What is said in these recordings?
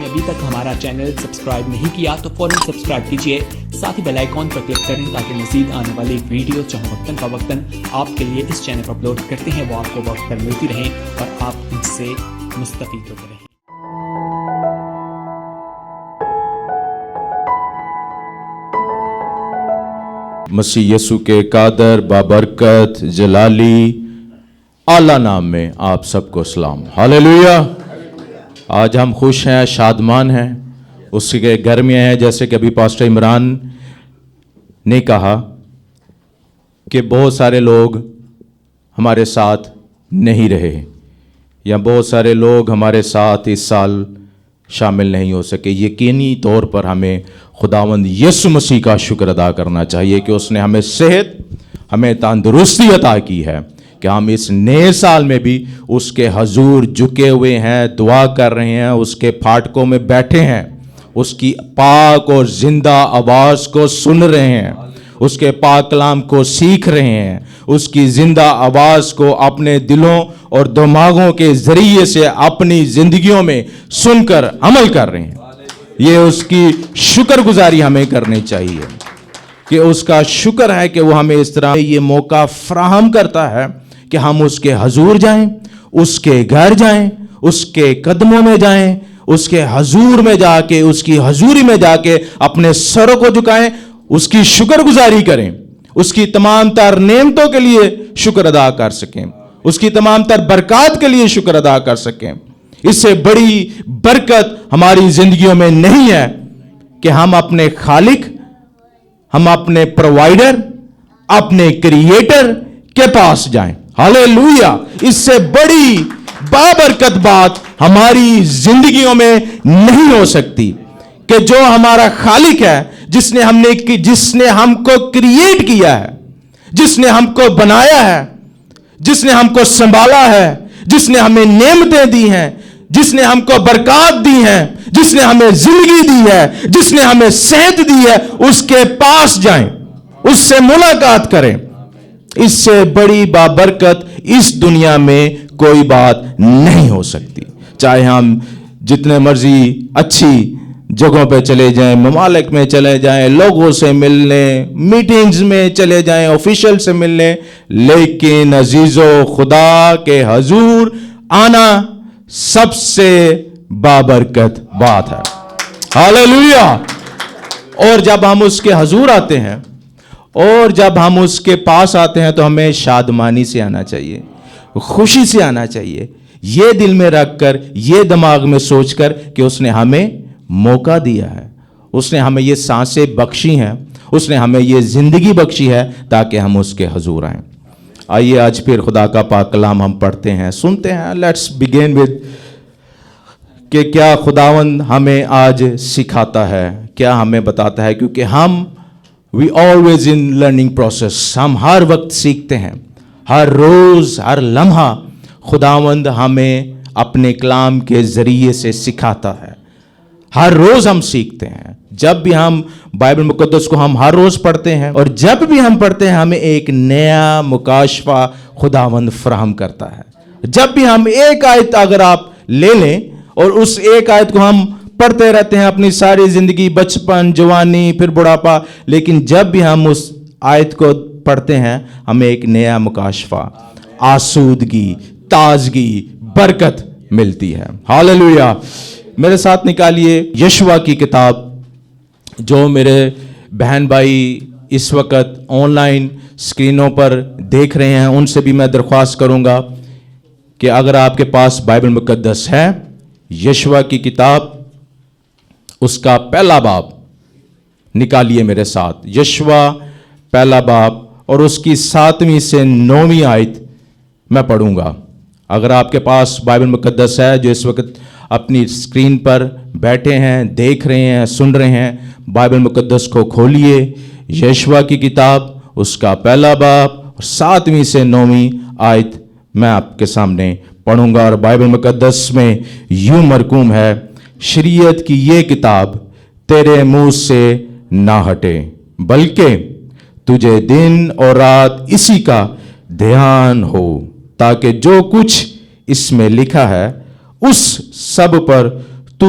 نے ابھی تک ہمارا چینل سبسکرائب نہیں کیا تو فوراً سبسکرائب کیجئے، ساتھ ہی بیل آئیکن پر کلک کریں تاکہ مزید آنے والی ویڈیو چاہے وقتاً فوقتاً آپ کے لیے اس چینل پر اپلوڈ کرتے ہیں وہ آپ کو وقت پر ملتی رہیں اور آپ ان سے مستفید ہوتے رہیں۔ مسیح یسوع کے قادر بابرکت جلالی اعلیٰ نام میں آپ سب کو سلام۔ ہاللیلویا۔ آج ہم خوش ہیں، شادمان ہیں، اس کے گھر میں ہیں، جیسے کہ ابھی پاسٹر عمران نے کہا کہ بہت سارے لوگ ہمارے ساتھ نہیں رہے یا بہت سارے لوگ ہمارے ساتھ اس سال شامل نہیں ہو سکے۔ یقینی طور پر ہمیں خداوند یسوع مسیح کا شکر ادا کرنا چاہیے کہ اس نے ہمیں صحت، ہمیں تندرستی عطا کی ہے کہ ہم اس نئے سال میں بھی اس کے حضور جھکے ہوئے ہیں، دعا کر رہے ہیں، اس کے پھاٹکوں میں بیٹھے ہیں، اس کی پاک اور زندہ آواز کو سن رہے ہیں، اس کے پاک کلام کو سیکھ رہے ہیں، اس کی زندہ آواز کو اپنے دلوں اور دماغوں کے ذریعے سے اپنی زندگیوں میں سن کر عمل کر رہے ہیں۔ یہ اس کی شکر گزاری ہمیں کرنی چاہیے کہ اس کا شکر ہے کہ وہ ہمیں اس طرح یہ موقع فراہم کرتا ہے کہ ہم اس کے حضور جائیں، اس کے گھر جائیں، اس کے قدموں میں جائیں، اس کے حضور میں جا کے، اس کی حضوری میں جا کے اپنے سروں کو جھکائیں، اس کی شکر گزاری کریں، اس کی تمام تر نعمتوں کے لیے شکر ادا کر سکیں، اس کی تمام تر برکات کے لیے شکر ادا کر سکیں۔ اس سے بڑی برکت ہماری زندگیوں میں نہیں ہے کہ ہم اپنے خالق، ہم اپنے پرووائڈر، اپنے کریٹر کے پاس جائیں۔ ہاللیلویا۔ اس سے بڑی بابرکت بات ہماری زندگیوں میں نہیں ہو سکتی کہ جو ہمارا خالق ہے، جس نے ہم کو کریٹ کیا ہے، جس نے ہم کو بنایا ہے، جس نے ہم کو سنبھالا ہے، جس نے ہمیں نعمتیں دی ہیں، جس نے ہم کو برکات دی ہیں، جس نے ہمیں زندگی دی ہے، جس نے ہمیں صحت دی ہے، اس کے پاس جائیں، اس سے ملاقات کریں۔ اس سے بڑی بابرکت اس دنیا میں کوئی بات نہیں ہو سکتی۔ چاہے ہم جتنے مرضی اچھی جگہوں پہ چلے جائیں، ممالک میں چلے جائیں، لوگوں سے ملنے، میٹنگز میں چلے جائیں، آفیشل سے ملنے، لیکن عزیزو خدا کے حضور آنا سب سے بابرکت بات ہے۔ ہاللیلویا۔ اور جب ہم اس کے حضور آتے ہیں اور جب ہم اس کے پاس آتے ہیں تو ہمیں شادمانی سے آنا چاہیے، خوشی سے آنا چاہیے، یہ دل میں رکھ کر، یہ دماغ میں سوچ کر کہ اس نے ہمیں موقع دیا ہے، اس نے ہمیں یہ سانسیں بخشی ہیں، اس نے ہمیں یہ زندگی بخشی ہے تاکہ ہم اس کے حضور آئیں۔ آئیے آج پھر خدا کا پاک کلام ہم پڑھتے ہیں، سنتے ہیں۔ لیٹس بگین ود کہ کیا خداوند ہمیں آج سکھاتا ہے، کیا ہمیں بتاتا ہے، کیونکہ ہم we always in learning process، ہم ہر وقت سیکھتے ہیں، ہر روز، ہر لمحہ خداوند ہمیں اپنے کلام کے ذریعے سے سکھاتا ہے۔ ہر روز ہم سیکھتے ہیں۔ جب بھی ہم بائبل مقدس کو ہم ہر روز پڑھتے ہیں اور جب بھی ہم پڑھتے ہیں ہمیں ایک نیا مکاشفہ خداوند فراہم کرتا ہے۔ جب بھی ہم ایک آیت اگر آپ لے لیں اور اس ایک آیت کو ہم پڑھتے رہتے ہیں اپنی ساری زندگی، بچپن، جوانی، پھر بڑھاپا، لیکن جب بھی ہم اس آیت کو پڑھتے ہیں ہمیں ایک نیا مکاشفہ، آسودگی، تازگی، برکت ملتی ہے۔ ہاللیلویا۔ میرے ساتھ نکالیے یشوع کی کتاب، جو میرے بہن بھائی اس وقت آن لائن سکرینوں پر دیکھ رہے ہیں ان سے بھی میں درخواست کروں گا کہ اگر آپ کے پاس بائبل مقدس ہے، یشوع کی کتاب اس کا پہلا باب نکالیے میرے ساتھ۔ یشوع پہلا باب اور اس کی 7ویں سے 9ویں آیت میں پڑھوں گا۔ اگر آپ کے پاس بائبل مقدس ہے، جو اس وقت اپنی اسکرین پر بیٹھے ہیں، دیکھ رہے ہیں، سن رہے ہیں، بائبل مقدس کو کھولیے۔ یشوع کی کتاب اس کا پہلا باب اور 7ویں سے 9ویں آیت میں آپ کے سامنے پڑھوں گا، اور بائبل مقدس میں یوں مرقوم ہے: شریعت کی یہ کتاب تیرے منہ سے نہ ہٹے، بلکہ تجھے دن اور رات اسی کا دھیان ہو، تاکہ جو کچھ اس میں لکھا ہے اس سب پر تو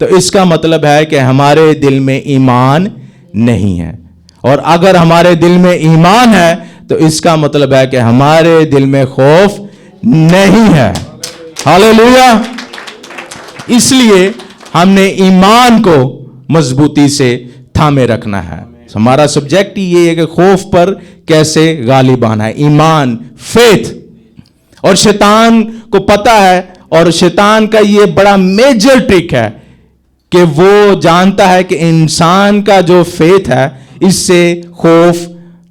تو اس کا مطلب ہے کہ ہمارے دل میں ایمان نہیں ہے، اور اگر ہمارے دل میں ایمان ہے تو اس کا مطلب ہے کہ ہمارے دل میں خوف نہیں ہے۔ ہاللیلویا۔ اس لیے ہم نے ایمان کو مضبوطی سے تھامے رکھنا ہے۔ ہمارا سبجیکٹ یہ ہے کہ خوف پر کیسے غالب آنا ہے، ایمان، فیتھ۔ اور شیطان کو پتا ہے، اور شیطان کا یہ بڑا میجر ٹرک ہے کہ وہ جانتا ہے کہ انسان کا جو فیتھ ہے اس سے خوف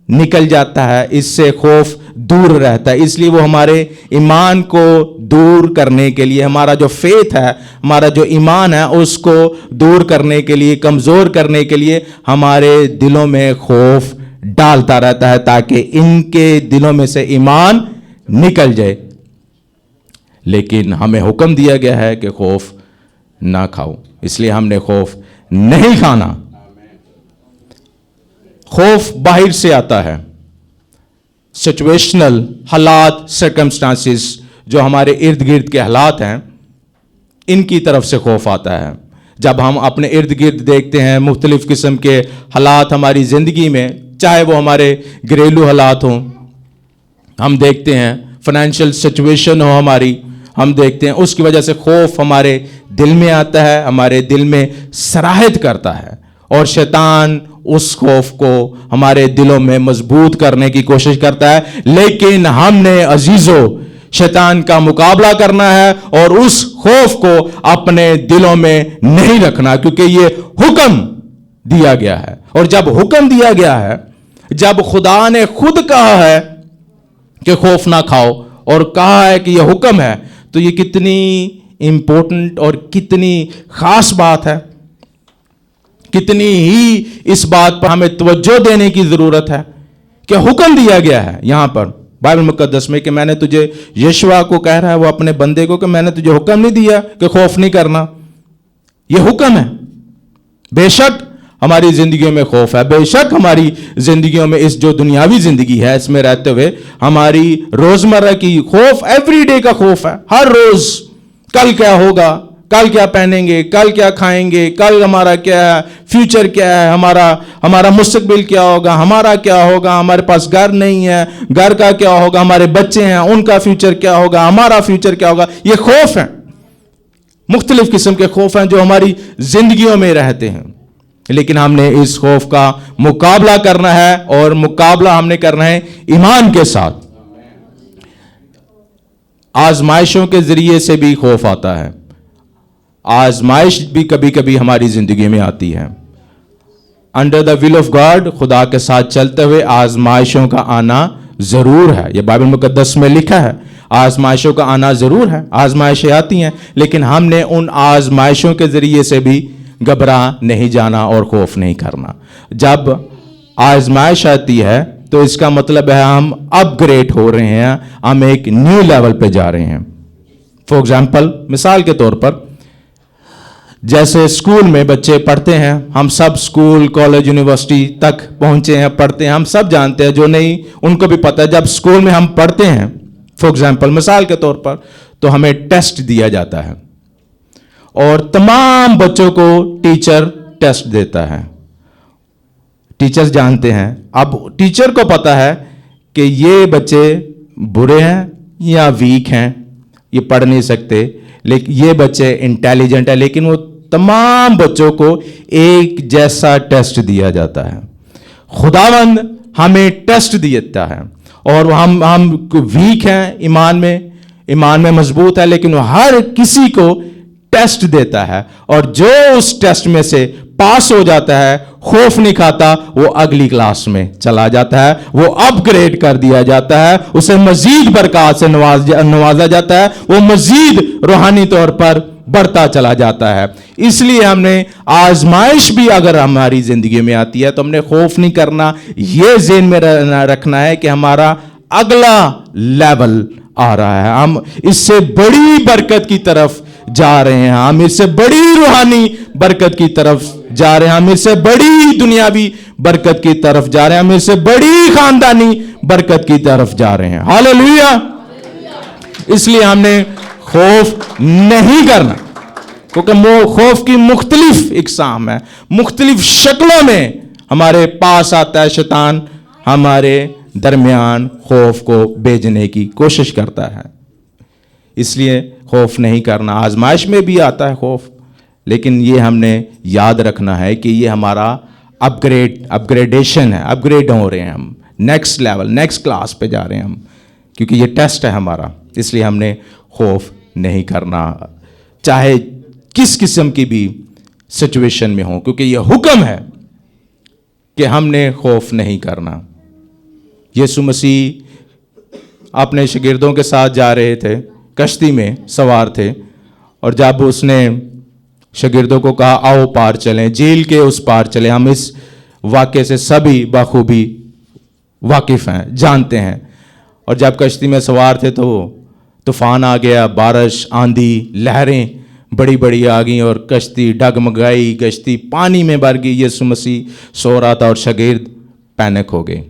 نکل جاتا ہے، اس سے خوف دور رہتا ہے۔ اس لیے وہ ہمارے ایمان کو دور کرنے کے لیے، ہمارا جو فیتھ ہے، ہمارا جو ایمان ہے، اس کو دور کرنے کے لیے، کمزور کرنے کے لیے ہمارے دلوں میں خوف ڈالتا رہتا ہے تاکہ ان کے دلوں میں سے ایمان نکل جائے۔ لیکن ہمیں حکم دیا گیا ہے کہ خوف نہ کھاؤ، اس لیے ہم نے خوف نہیں کھانا۔ خوف باہر سے آتا ہے، سچویشنل حالات، سرکمسٹانسز، جو ہمارے ارد گرد کے حالات ہیں، ان کی طرف سے خوف آتا ہے۔ جب ہم اپنے ارد گرد دیکھتے ہیں مختلف قسم کے حالات ہماری زندگی میں، چاہے وہ ہمارے گھریلو حالات ہوں، ہم دیکھتے ہیں فائنینشیل سچویشن ہو ہماری، ہم دیکھتے ہیں اس کی وجہ سے خوف ہمارے دل میں آتا ہے، ہمارے دل میں سراحت کرتا ہے، اور شیطان اس خوف کو ہمارے دلوں میں مضبوط کرنے کی کوشش کرتا ہے۔ لیکن ہم نے عزیزو شیطان کا مقابلہ کرنا ہے اور اس خوف کو اپنے دلوں میں نہیں رکھنا، کیونکہ یہ حکم دیا گیا ہے۔ اور جب حکم دیا گیا ہے، جب خدا نے خود کہا ہے کہ خوف نہ کھاؤ اور کہا ہے کہ یہ حکم ہے، تو یہ کتنی امپورٹنٹ اور کتنی خاص بات ہے، کتنی ہی اس بات پر ہمیں توجہ دینے کی ضرورت ہے کہ حکم دیا گیا ہے یہاں پر بائبل مقدس میں کہ میں نے تجھے، یشوع کو کہہ رہا ہے وہ اپنے بندے کو کہ میں نے تجھے حکم نہیں دیا کہ خوف نہیں کرنا، یہ حکم ہے۔ بے شک ہماری زندگیوں میں خوف ہے، بے شک ہماری زندگیوں میں اس جو دنیاوی زندگی ہے اس میں رہتے ہوئے ہماری روزمرہ کی خوف، ایوری ڈے کا خوف ہے، ہر روز کل کیا ہوگا، کل کیا پہنیں گے، کل کیا کھائیں گے، کل ہمارا کیا ہے، فیوچر کیا ہے، ہمارا مستقبل کیا ہوگا، ہمارا کیا ہوگا، ہمارے پاس گھر نہیں ہے، گھر کا کیا ہوگا، ہمارے بچے ہیں ان کا فیوچر کیا ہوگا، ہمارا فیوچر کیا ہوگا۔ یہ خوف ہیں، مختلف قسم کے خوف ہیں جو ہماری زندگیوں میں رہتے ہیں۔ لیکن ہم نے اس خوف کا مقابلہ کرنا ہے، اور مقابلہ ہم نے کرنا ہے ایمان کے ساتھ۔ آزمائشوں کے ذریعے سے بھی خوف آتا ہے، آزمائش بھی کبھی کبھی ہماری زندگی میں آتی ہے۔ Under the will of God, خدا کے ساتھ چلتے ہوئے آزمائشوں کا آنا ضرور ہے، یہ بائبل مقدس میں لکھا ہے، آزمائشوں کا آنا ضرور ہے، آزمائشیں آتی ہیں، لیکن ہم نے ان آزمائشوں کے ذریعے سے بھی گھبرا نہیں جانا اور خوف نہیں کرنا۔ جب آزمائش آتی ہے تو اس کا مطلب ہے ہم اپ گریڈ ہو رہے ہیں، ہم ایک نیو لیول پہ جا رہے ہیں۔ فار ایگزامپل، مثال کے طور پر، جیسے اسکول میں بچے پڑھتے ہیں، ہم سب اسکول، کالج، یونیورسٹی تک پہنچے ہیں، پڑھتے ہیں، ہم سب جانتے ہیں، جو نہیں ان کو بھی پتہ ہے، جب اسکول میں ہم پڑھتے ہیں، فار ایگزامپل مثال کے طور پر، تو ہمیں ٹیسٹ دیا جاتا ہے، اور تمام بچوں کو ٹیچر ٹیسٹ دیتا ہے۔ ٹیچرز جانتے ہیں، اب ٹیچر کو پتا ہے کہ یہ بچے برے ہیں یا ویک ہیں، یہ پڑھ نہیں سکتے، لیکن یہ بچے انٹیلیجنٹ ہیں، لیکن وہ تمام بچوں کو ایک جیسا ٹیسٹ دیا جاتا ہے۔ خداوند ہمیں ٹیسٹ دیتا ہے، اور ہم ویک ہیں ایمان میں مضبوط ہے، لیکن وہ ہر کسی کو ٹیسٹ دیتا ہے، اور جو اس ٹیسٹ میں سے پاس ہو جاتا ہے، خوف نہیں کھاتا، وہ اگلی کلاس میں چلا جاتا ہے، وہ اپ گریڈ کر دیا جاتا ہے، اسے مزید برکات سے نوازا جاتا ہے، وہ مزید روحانی طور پر بڑھتا چلا جاتا ہے۔ اس لیے ہم نے آزمائش بھی اگر ہماری زندگی میں آتی ہے تو ہم نے خوف نہیں کرنا، یہ ذہن میں رکھنا ہے کہ ہمارا اگلا لیول آ رہا ہے، ہم اس سے بڑی برکت کی طرف جا رہے ہیں، ہم اس سے بڑی روحانی برکت کی طرف جا رہے ہیں، ہم اس سے بڑی دنیاوی برکت کی طرف جا رہے ہیں، ہم اس سے بڑی خاندانی برکت کی طرف جا رہے ہیں۔ ہاللیلویا۔ اس لیے ہم نے خوف نہیں کرنا، کیونکہ خوف کی مختلف اقسام ہے، مختلف شکلوں میں ہمارے پاس آتا ہے شیطان، ہمارے درمیان خوف کو بھیجنے کی کوشش کرتا ہے۔ اس لیے خوف نہیں کرنا، آزمائش میں بھی آتا ہے خوف، لیکن یہ ہم نے یاد رکھنا ہے کہ یہ ہمارا اپگریڈیشن ہے، اپگریڈ ہو رہے ہیں ہم، نیکسٹ لیول، نیکسٹ کلاس پہ جا رہے ہیں ہم، کیونکہ یہ ٹیسٹ ہے ہمارا۔ اس لیے ہم نے خوف نہیں کرنا، چاہے کس قسم کی بھی سچویشن میں ہوں، کیونکہ یہ حکم ہے کہ ہم نے خوف نہیں کرنا۔ یسوع مسیح اپنے شاگردوں کے ساتھ جا رہے تھے، کشتی میں سوار تھے، اور جب اس نے شاگردوں کو کہا آؤ پار چلیں، جھیل کے اس پار چلیں، ہم اس واقعے سے سبھی بخوبی واقف ہیں، جانتے ہیں۔ اور جب کشتی میں سوار تھے تو طوفان آ گیا، بارش، آندھی، لہریں بڑی بڑی آ گئیں اور کشتی ڈگمگائی، کشتی پانی میں بھر گئی۔ یسوع مسیح سو رہا تھا اور شاگرد پینک ہو گئے،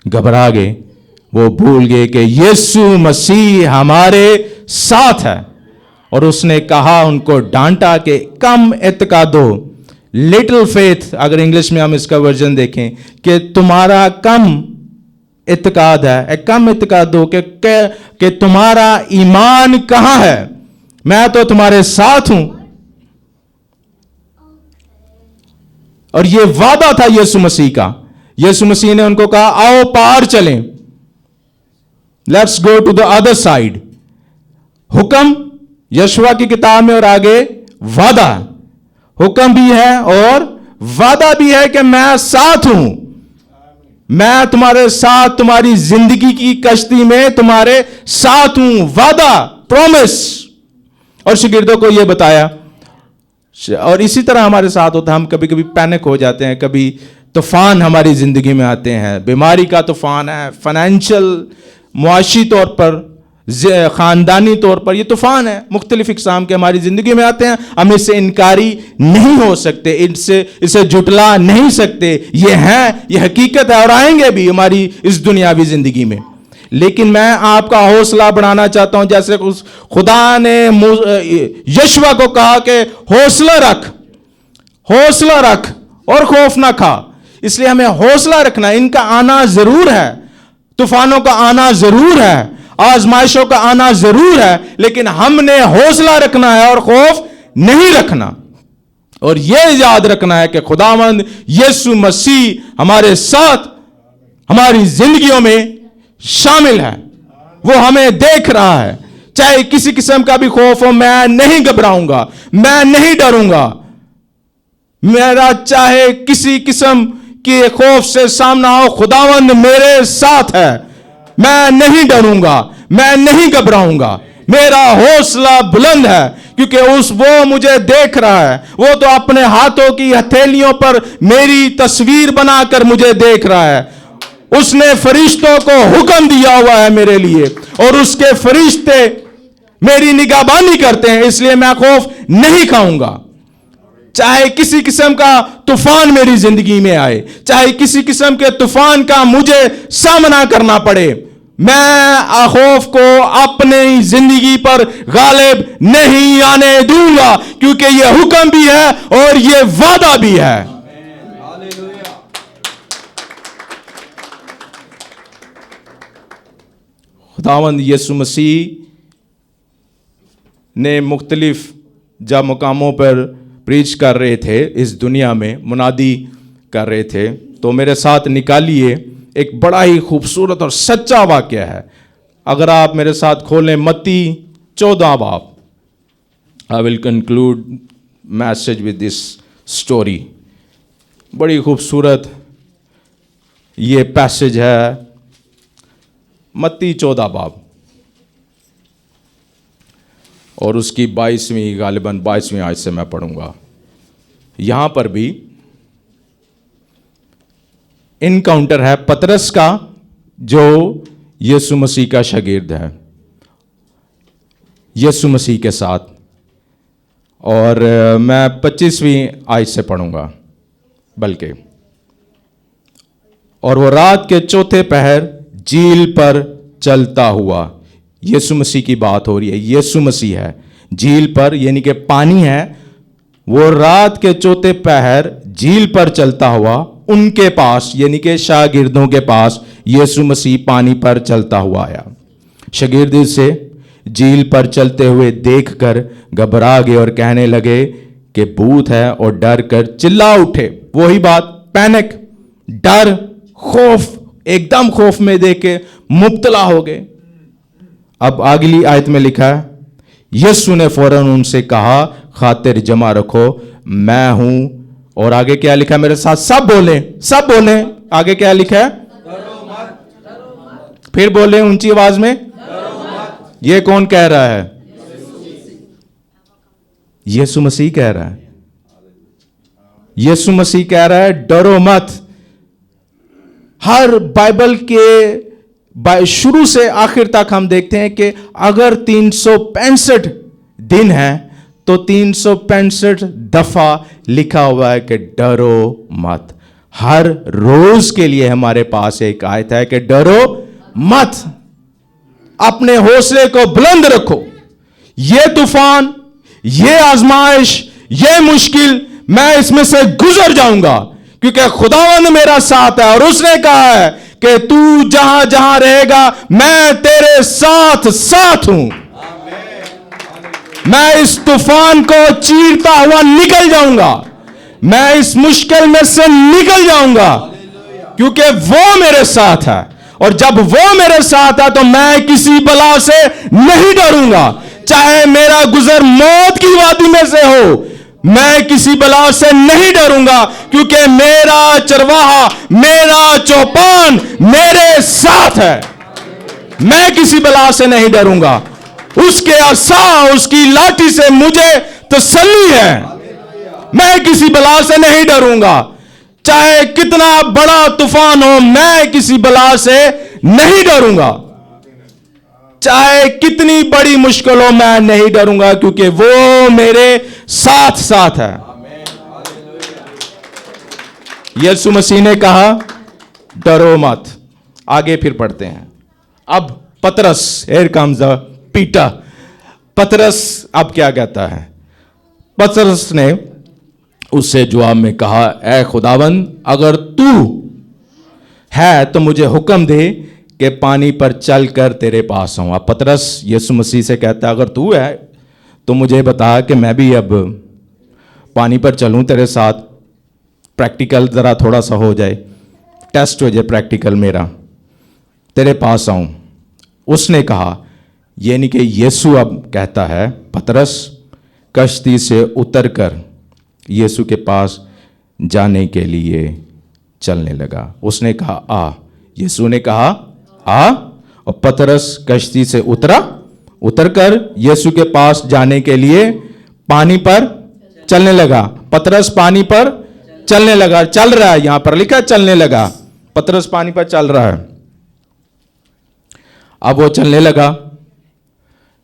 گھبرا گئے، وہ بھول گئے کہ یسوع مسیح ہمارے ساتھ ہے، اور اس نے کہا، ان کو ڈانٹا کہ کم اعتقادو، لٹل فیتھ، اگر انگلش میں ہم اس کا ورژن دیکھیں کہ تمہارا کم اعتقاد ہے، کم اعتقاد ہو کہ تمہارا ایمان کہاں ہے، میں تو تمہارے ساتھ ہوں۔ اور یہ وعدہ تھا یسوع مسیح کا۔ یسوع مسیح نے ان کو کہا آؤ پار چلیں، let's go to the other side. حکم یشوع کی کتاب میں، اور آگے وعدہ، حکم بھی ہے اور وعدہ بھی ہے کہ میں ساتھ ہوں، میں تمہارے ساتھ، تمہاری زندگی کی کشتی میں تمہارے ساتھ ہوں، وعدہ، پرومس۔ اور شاگردوں کو یہ بتایا، اور اسی طرح ہمارے ساتھ ہوتا ہے، ہم کبھی کبھی پینک ہو جاتے ہیں، کبھی طوفان ہماری زندگی میں آتے ہیں، بیماری کا طوفان ہے، فائنینشل، معاشی طور پر، خاندانی طور پر، یہ طوفان ہے، مختلف اقسام کے ہماری زندگی میں آتے ہیں، ہم اس سے انکاری نہیں ہو سکتے، اسے جھٹلا نہیں سکتے، یہ حقیقت ہے، اور آئیں گے بھی ہماری اس دنیاوی زندگی میں۔ لیکن میں آپ کا حوصلہ بڑھانا چاہتا ہوں، جیسے خدا نے یشوع کو کہا کہ حوصلہ رکھ اور خوف نہ کھا۔ اس لیے ہمیں حوصلہ رکھنا، ان کا آنا ضرور ہے، طوفانوں کا آنا ضرور ہے، آزمائشوں کا آنا ضرور ہے، لیکن ہم نے حوصلہ رکھنا ہے اور خوف نہیں رکھنا، اور یہ یاد رکھنا ہے کہ خداوند یسوع مسیح ہمارے ساتھ، ہماری زندگیوں میں شامل ہے، وہ ہمیں دیکھ رہا ہے۔ چاہے کسی قسم کا بھی خوف ہو، میں نہیں گھبراؤں گا، میں نہیں ڈروں گا، میرا چاہے کسی قسم کے خوف سے سامنا ہو، خداوند میرے ساتھ ہے، میں نہیں ڈروں گا، میں نہیں گھبراؤں گا، میرا حوصلہ بلند ہے، کیونکہ وہ مجھے دیکھ رہا ہے، وہ تو اپنے ہاتھوں کی ہتھیلیوں پر میری تصویر بنا کر مجھے دیکھ رہا ہے، اس نے فرشتوں کو حکم دیا ہوا ہے میرے لیے، اور اس کے فرشتے میری نگہبانی کرتے ہیں، اس لیے میں خوف نہیں کھاؤں گا۔ چاہے کسی قسم کا طوفان میری زندگی میں آئے، چاہے کسی قسم کے طوفان کا مجھے سامنا کرنا پڑے، میں خوف کو اپنی زندگی پر غالب نہیں آنے دوں گا، کیونکہ یہ حکم بھی ہے اور یہ وعدہ بھی ہے۔ خداوند یسوع مسیح نے مختلف جب مقاموں پر پریچ کر رہے تھے، اس دنیا میں منادی کر رہے تھے، تو میرے ساتھ نکالیے، ایک بڑا ہی خوبصورت اور سچا واقعہ ہے۔ اگر آپ میرے ساتھ کھولیں متی 14 باب، I will conclude message with this story۔ بڑی خوبصورت یہ پیسج ہے، متی 14 باب، اور اس کی 22ویں، غالباً 22ویں آیت سے میں پڑھوں گا۔ یہاں پر بھی انکاؤنٹر ہے پترس کا، جو یسوع مسیح کا شاگرد ہے، یسوع مسیح کے ساتھ، اور میں 25ویں آیت سے پڑھوں گا بلکہ۔ اور وہ رات کے چوتھے پہر جھیل پر چلتا ہوا، یسوع مسیح کی بات ہو رہی ہے، یسوع مسیح ہے، جھیل پر یعنی کہ پانی ہے، وہ رات کے چوتھے پہر جھیل پر چلتا ہوا ان کے پاس یعنی کہ شاگردوں کے پاس یسوع مسیح پانی پر چلتا ہوا آیا۔ شاگرد اسے جھیل پر چلتے ہوئے دیکھ کر گھبرا گئے اور کہنے لگے کہ بھوت ہے، اور ڈر کر چلا اٹھے۔ وہی بات، پینک، ڈر، خوف، ایک دم خوف میں دیکھ کے مبتلا ہو گئے۔ اب اگلی آیت میں لکھا ہے یسوع نے فوراً ان سے کہا خاطر جمع رکھو میں ہوں، اور آگے کیا لکھا ہے میرے ساتھ سب بولیں آگے کیا لکھا ہے؟ پھر بولیں اونچی آواز میں، یہ کون کہہ رہا ہے؟ یسوع مسیح کہہ رہا ہے۔ یسوع مسیح کہہ رہا ہے ڈرو مت۔ ہر بائبل کے شروع سے آخر تک ہم دیکھتے ہیں کہ اگر 365 دن ہیں تو 365 دفعہ لکھا ہوا ہے کہ ڈرو مت۔ ہر روز کے لیے ہمارے پاس ایک آیت ہے کہ ڈرو مت، اپنے حوصلے کو بلند رکھو۔ یہ طوفان، یہ آزمائش، یہ مشکل، میں اس میں سے گزر جاؤں گا کیونکہ خداوند میرا ساتھ ہے، اور اس نے کہا ہے کہ تو جہاں جہاں رہے گا میں تیرے ساتھ ساتھ ہوں۔ میں اس طوفان کو چیرتا ہوا نکل جاؤں گا، میں اس مشکل میں سے نکل جاؤں گا کیونکہ وہ میرے ساتھ ہے، اور جب وہ میرے ساتھ ہے تو میں کسی بلا سے نہیں ڈروں گا، چاہے میرا گزر موت کی وادی میں سے ہو، میں کسی بلا سے نہیں ڈروں گا کیونکہ میرا چرواہا، میرا چوپان میرے ساتھ ہے۔ میں کسی بلا سے نہیں ڈروں گا، اس کے عصا، اس کی لاٹھی سے مجھے تسلی ہے۔ میں کسی بلا سے نہیں ڈروں گا، چاہے کتنا بڑا طوفان ہو میں کسی بلا سے نہیں ڈروں گا، چاہے کتنی بڑی مشکل ہو میں نہیں ڈروں گا کیونکہ وہ میرے ساتھ ساتھ ہے۔ یسوع مسیح نے کہا ڈرو مت۔ آگے پھر پڑھتے ہیں۔ اب پترس، here comes the پیٹر، پترس اب کیا کہتا ہے؟ پترس نے اس سے جواب میں کہا اے خداوند اگر تو ہے تو مجھے حکم دے کہ پانی پر چل کر تیرے پاس آؤں۔ اب پترس یسوع مسیح سے کہتا ہے اگر تو ہے تو مجھے بتا کہ میں بھی اب پانی پر چلوں تیرے ساتھ، پریکٹیکل ذرا تھوڑا سا ہو جائے، ٹیسٹ ہو جائے پریکٹیکل میرا، تیرے پاس آؤں۔ اس نے کہا، یعنی کہ یسوع اب کہتا ہے پترس کشتی سے اتر کر یسوع کے پاس جانے کے لیے چلنے لگا۔ اس نے کہا آ، یسوع نے کہا آ، اور پترس کشتی سے اتر کر یسوع کے پاس جانے کے لیے پانی پر چلنے لگا۔ پترس پانی پر چلنے لگا، چل رہا ہے، یہاں پر لکھا چلنے لگا، پترس پانی پر چل رہا ہے۔ اب وہ چلنے لگا،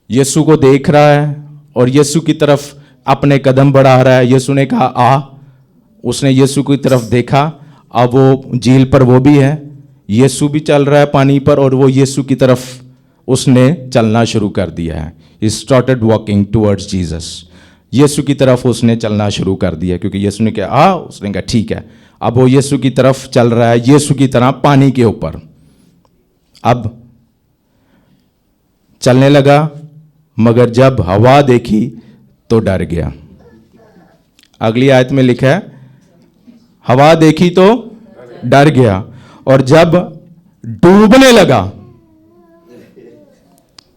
یسوع کو دیکھ رہا ہے اور یسوع کی طرف اپنے قدم بڑھا رہا ہے۔ یسوع نے کہا آ، اس نے یسوع کی طرف دیکھا، اب وہ جھیل پر وہ بھی ہے، یسوع بھی چل رہا ہے پانی پر، اور وہ یسوع کی طرف اس نے چلنا شروع کر دیا ہے۔ He started walking towards Jesus۔ یسوع کی طرف اس نے چلنا شروع کر دیا کیونکہ یسوع نے کہا آ، اس نے کہا ٹھیک ہے۔ اب وہ یسوع کی طرف چل رہا ہے، یسوع کی طرح پانی کے اوپر۔ اب چلنے لگا، مگر جب ہوا دیکھی تو ڈر گیا۔ اگلی آیت میں لکھا ہے ہوا دیکھی تو ڈر گیا، اور جب ڈوبنے لگا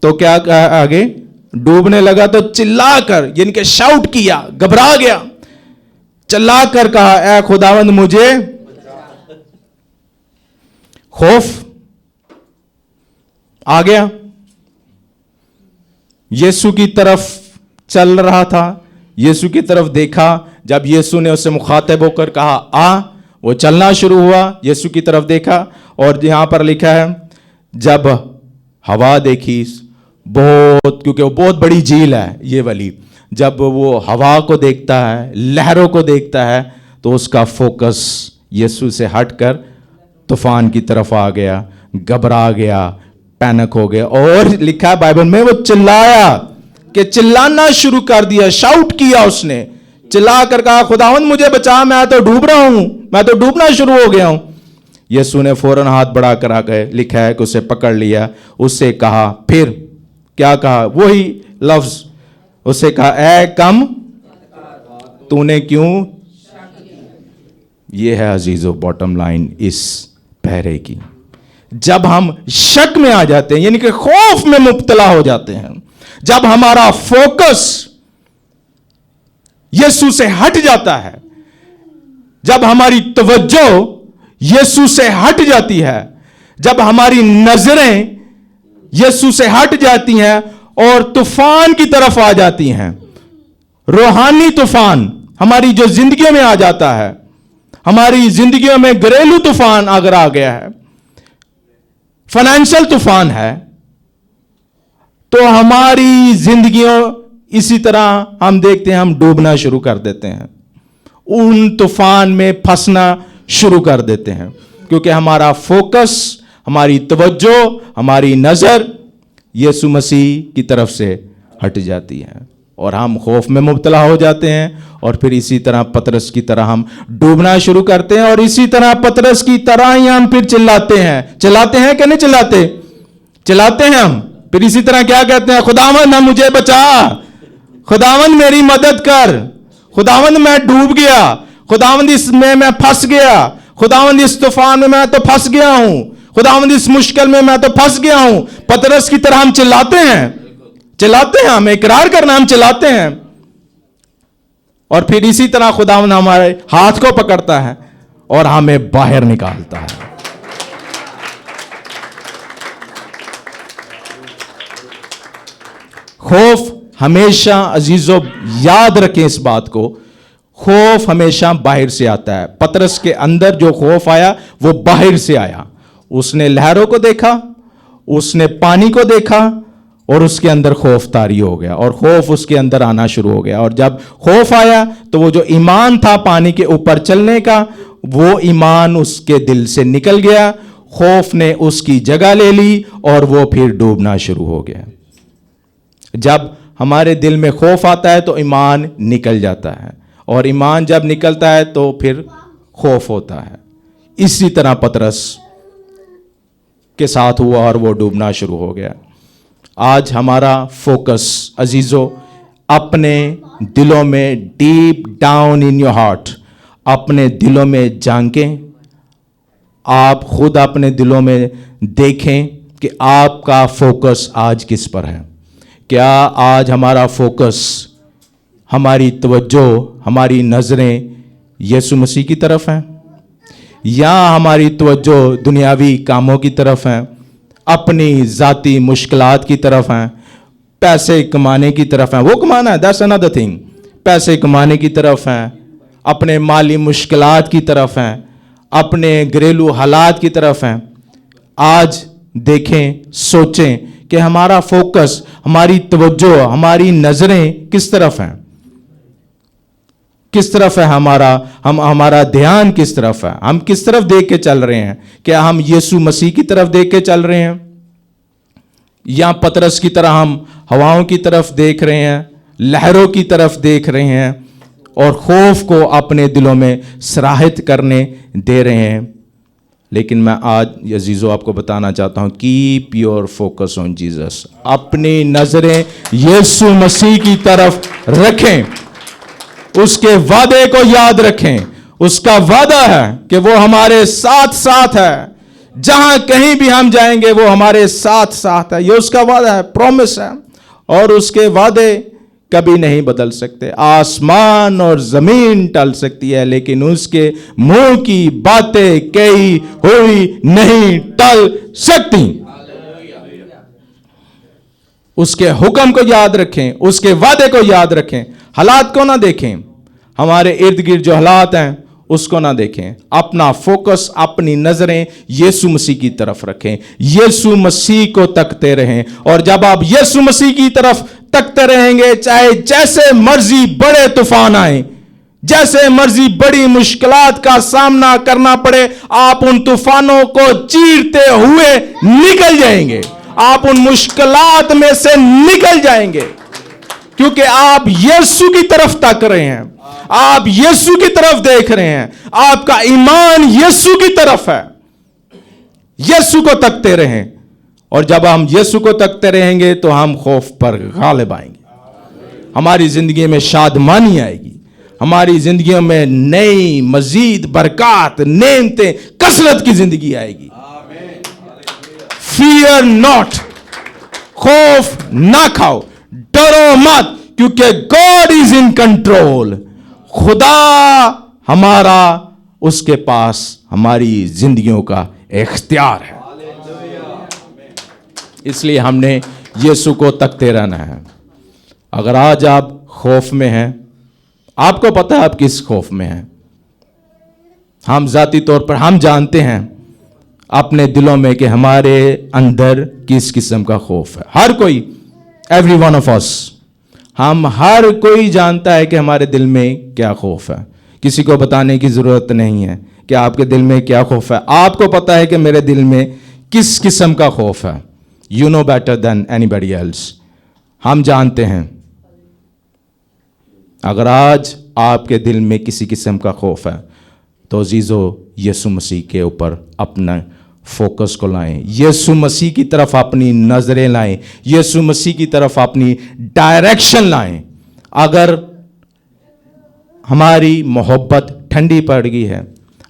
تو کیا کہا آگے؟ ڈوبنے لگا تو چلا کر، یعنی کہ شاؤٹ کیا، گھبرا گیا، چلا کر کہا اے خداوند مجھے خوف آ گیا۔ یسوع کی طرف چل رہا تھا، یسوع کی طرف دیکھا، جب یسوع نے اسے مخاطب ہو کر کہا آ، وہ چلنا شروع ہوا، یسوع کی طرف دیکھا، اور یہاں پر لکھا ہے جب ہوا دیکھی، بہت، کیونکہ وہ بہت بڑی جھیل ہے یہ والی، جب وہ ہوا کو دیکھتا ہے، لہروں کو دیکھتا ہے، تو اس کا فوکس یسوع سے ہٹ کر طوفان کی طرف آ گیا، گھبرا گیا، پینک ہو گیا، اور لکھا ہے بائبل میں وہ چلایا کہ چلانا شروع کر دیا, شاؤٹ کیا اس نے, چلا کر کہا خداوند مجھے بچا, میں تو ڈوب رہا ہوں, میں تو ڈوبنا شروع ہو گیا ہوں. یسوع نے فوراً ہاتھ بڑھا کر آ گئے, لکھا ہے کہ اسے پکڑ لیا, اس سے کہا, پھر کیا کہا, وہی لفظ, اسے کہا اے کم تو نے کیوں. یہ ہے عزیزو باٹم لائن اس پہرے کی. جب ہم شک میں آ جاتے ہیں, یعنی کہ خوف میں مبتلا ہو جاتے ہیں, جب ہمارا فوکس یسوع سے ہٹ جاتا ہے, جب ہماری توجہ یسوع سے ہٹ جاتی ہے, جب ہماری نظریں یسوع سے ہٹ جاتی ہیں اور طوفان کی طرف آ جاتی ہیں, روحانی طوفان ہماری جو زندگیوں میں آ جاتا ہے, ہماری زندگیوں میں گھریلو طوفان اگر آ گیا ہے, فائنینشل طوفان ہے, تو ہماری زندگیوں اسی طرح ہم دیکھتے ہیں ہم ڈوبنا شروع کر دیتے ہیں, ان طوفان میں پھنسنا شروع کر دیتے ہیں, کیونکہ ہمارا فوکس, ہماری توجہ, ہماری نظر یسوع مسیح کی طرف سے ہٹ جاتی ہے اور ہم خوف میں مبتلا ہو جاتے ہیں, اور پھر اسی طرح پترس کی طرح ہم ڈوبنا شروع کرتے ہیں, اور اسی طرح پترس کی طرح ہی ہم پھر چلاتے ہیں کہ نہیں چلاتے, چلاتے ہیں ہم, پھر اسی طرح کیا کہتے ہیں, خداوند مجھے بچا, خداوند میری مدد کر, خداوند میں ڈوب گیا, خداوند اس میں پھنس گیا, خداوند اس طوفان میں میں تو پھنس گیا ہوں, خداوند اس مشکل میں میں تو پھنس گیا ہوں. پترس کی طرح ہم چلاتے ہیں, ہم اقرار کرنا, ہم چلاتے ہیں, اور پھر اسی طرح خداوند ہمارے ہاتھ کو پکڑتا ہے اور ہمیں باہر نکالتا ہے. خوف ہمیشہ عزیزو یاد رکھیں اس بات کو, خوف ہمیشہ باہر سے آتا ہے. پترس کے اندر جو خوف آیا وہ باہر سے آیا. اس نے لہروں کو دیکھا, اس نے پانی کو دیکھا, اور اس کے اندر خوف طاری ہو گیا, اور خوف اس کے اندر آنا شروع ہو گیا. اور جب خوف آیا تو وہ جو ایمان تھا پانی کے اوپر چلنے کا, وہ ایمان اس کے دل سے نکل گیا, خوف نے اس کی جگہ لے لی, اور وہ پھر ڈوبنا شروع ہو گیا. جب ہمارے دل میں خوف آتا ہے تو ایمان نکل جاتا ہے, اور ایمان جب نکلتا ہے تو پھر خوف ہوتا ہے. اسی طرح پترس کے ساتھ ہوا اور وہ ڈوبنا شروع ہو گیا. آج ہمارا فوکس عزیزو اپنے دلوں میں, deep down in your heart, اپنے دلوں میں جھانکیں. آپ خود اپنے دلوں میں دیکھیں کہ آپ کا فوکس آج کس پر ہے. کیا آج ہمارا فوکس, ہماری توجہ, ہماری نظریں یسوع مسیح کی طرف ہیں, یا ہماری توجہ دنیاوی کاموں کی طرف ہیں, اپنی ذاتی مشکلات کی طرف ہیں, پیسے کمانے کی طرف ہیں. وہ کمانا ہے, دیٹس another thing, پیسے کمانے کی طرف ہیں, اپنے مالی مشکلات کی طرف ہیں, اپنے گھریلو حالات کی طرف ہیں. آج دیکھیں, سوچیں کہ ہمارا فوکس, ہماری توجہ, ہماری نظریں کس طرف ہیں, کس طرف ہے ہمارا دھیان کس طرف ہے, ہم کس طرف دیکھ کے چل رہے ہیں. کیا ہم یسوع مسیح کی طرف دیکھ کے چل رہے ہیں, یا پترس کی طرح ہم ہواؤں کی طرف دیکھ رہے ہیں, لہروں کی طرف دیکھ رہے ہیں, اور خوف کو اپنے دلوں میں سراہت کرنے دے رہے ہیں. لیکن میں آج عزیزو آپ کو بتانا چاہتا ہوں, keep your focus on Jesus. اپنی نظریں یسوع مسیح کی طرف رکھیں, اس کے وعدے کو یاد رکھیں. اس کا وعدہ ہے کہ وہ ہمارے ساتھ ساتھ ہے, جہاں کہیں بھی ہم جائیں گے وہ ہمارے ساتھ ساتھ ہے. یہ اس کا وعدہ ہے, پرومس ہے, اور اس کے وعدے کبھی نہیں بدل سکتے. آسمان اور زمین ٹل سکتی ہے, لیکن اس کے منہ کی باتیں کہی ہوئی نہیں ٹل سکتی. اس کے حکم کو یاد رکھیں, اس کے وعدے کو یاد رکھیں. حالات کو نہ دیکھیں, ہمارے ارد گرد جو حالات ہیں اس کو نہ دیکھیں. اپنا فوکس, اپنی نظریں یسوع مسیح کی طرف رکھیں, یسوع مسیح کو تکتے رہیں. اور جب آپ یسوع مسیح کی طرف تکتے رہیں گے, چاہے جیسے مرضی بڑے طوفان آئیں, جیسے مرضی بڑی مشکلات کا سامنا کرنا پڑے, آپ ان طوفانوں کو چیرتے ہوئے نکل جائیں گے, آپ ان مشکلات میں سے نکل جائیں گے. کیونکہ آپ یسوع کی طرف تک رہے ہیں, آپ یسوع کی طرف دیکھ رہے ہیں, آپ کا ایمان یسوع کی طرف ہے. یسوع کو تکتے رہیں, اور جب ہم یسوع کو تکتے رہیں گے تو ہم خوف پر غالب آئیں گے. ہماری زندگی میں شادمانی آئے گی, ہماری زندگیوں میں نئی مزید برکات, نعمتیں, کثرت کی زندگی آئے گی. فیئر ناٹ, خوف نہ کھاؤ, ڈرو مت, کیونکہ گاڈ از ان کنٹرول. خدا ہمارا, اس کے پاس ہماری زندگیوں کا اختیار ہے. اس لیے ہم نے یسوع کو تکتے رہنا ہے. اگر آج آپ خوف میں ہیں, آپ کو پتا ہے آپ کس خوف میں ہیں. ہم ذاتی طور پر ہم جانتے ہیں اپنے دلوں میں کہ ہمارے اندر کس قسم کا خوف ہے. ہر کوئی, ایوری ون آف اس, ہم ہر کوئی جانتا ہے کہ ہمارے دل میں کیا خوف ہے. کسی کو بتانے کی ضرورت نہیں ہے کہ آپ کے دل میں کیا خوف ہے. آپ کو پتا ہے کہ میرے دل میں کس قسم کا خوف ہے. You know better than anybody else. ہم جانتے ہیں. اگر آج آپ کے دل میں کسی قسم کا خوف ہے تو عزیزو, یسوع مسیح کے اوپر اپنا فوکس کو لائیں, یسوع مسیح کی طرف اپنی نظریں لائیں, یسوع مسیح کی طرف اپنی ڈائریکشن لائیں. اگر ہماری محبت ٹھنڈی پڑ گئی ہے,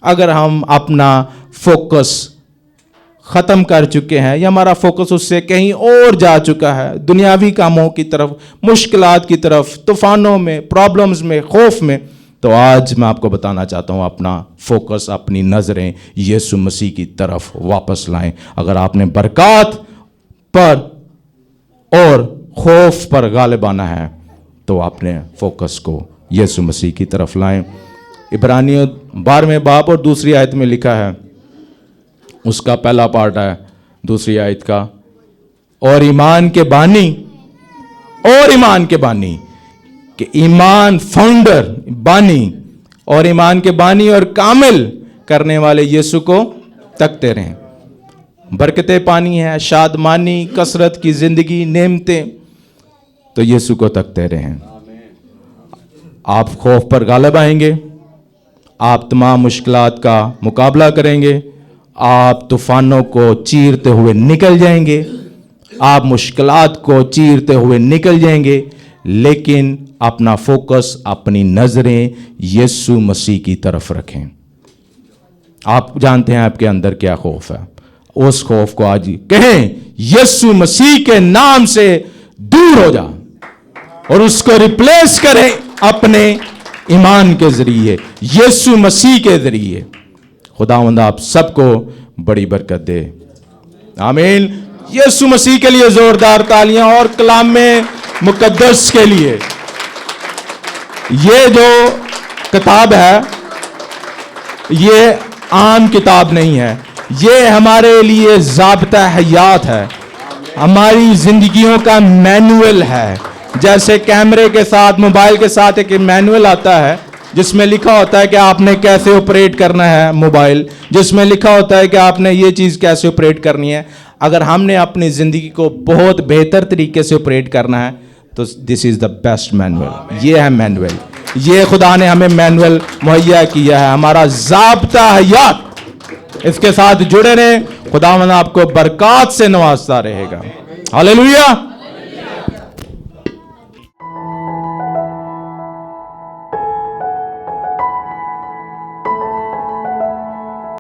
اگر ہم اپنا فوکس ختم کر چکے ہیں, یا ہمارا فوکس اس سے کہیں اور جا چکا ہے, دنیاوی کاموں کی طرف, مشکلات کی طرف, طوفانوں میں, پرابلمز میں, خوف میں, تو آج میں آپ کو بتانا چاہتا ہوں اپنا فوکس, اپنی نظریں یسوع مسیح کی طرف واپس لائیں. اگر آپ نے برکات پر اور خوف پر غالب آنا ہے تو اپنے فوکس کو یسوع مسیح کی طرف لائیں. عبرانیوں 12 باب اور 2 آیت میں لکھا ہے, اس کا پہلا پارٹ ہے 2 آیت کا, اور ایمان کے بانی, اور ایمان کے بانی, کہ ایمان فاؤنڈر, بانی, اور ایمان کے بانی اور کامل کرنے والے یسوع کو تکتے رہیں. برکتیں پانی ہے, شادمانی, کثرت کی زندگی, نعمتیں, تو یسوع کو تکتے رہیں. آپ خوف پر غالب آئیں گے, آپ تمام مشکلات کا مقابلہ کریں گے, آپ طوفانوں کو چیرتے ہوئے نکل جائیں گے, آپ مشکلات کو چیرتے ہوئے نکل جائیں گے, لیکن اپنا فوکس, اپنی نظریں یسوع مسیح کی طرف رکھیں. آپ جانتے ہیں آپ کے اندر کیا خوف ہے, اس خوف کو آج کہیں یسوع مسیح کے نام سے دور ہو جا, اور اس کو ریپلیس کریں اپنے ایمان کے ذریعے, یسوع مسیح کے ذریعے. خداوند آپ سب کو بڑی برکت دے, آمین. یسوع مسیح کے لیے زوردار تالیاں, اور کلام مقدس کے لیے. یہ جو کتاب ہے یہ عام کتاب نہیں ہے, یہ ہمارے لیے ضابطہ حیات ہے, ہماری زندگیوں کا مینوئل ہے. جیسے کیمرے کے ساتھ, موبائل کے ساتھ ایک مینوئل آتا ہے جس میں لکھا ہوتا ہے کہ آپ نے کیسے آپریٹ کرنا ہے موبائل, جس میں لکھا ہوتا ہے کہ آپ نے یہ چیز کیسے آپریٹ کرنی ہے. اگر ہم نے اپنی زندگی کو بہت بہتر طریقے سے آپریٹ کرنا ہے تو دس از دا بیسٹ مینوئل. یہ ہے مینوئل, یہ خدا نے ہمیں مینوئل مہیا کیا ہے, ہمارا ضابطہ حیات. اس کے ساتھ جڑے رہیں, خداوند آپ کو برکات سے نوازتا رہے گا. ہاللیلویا.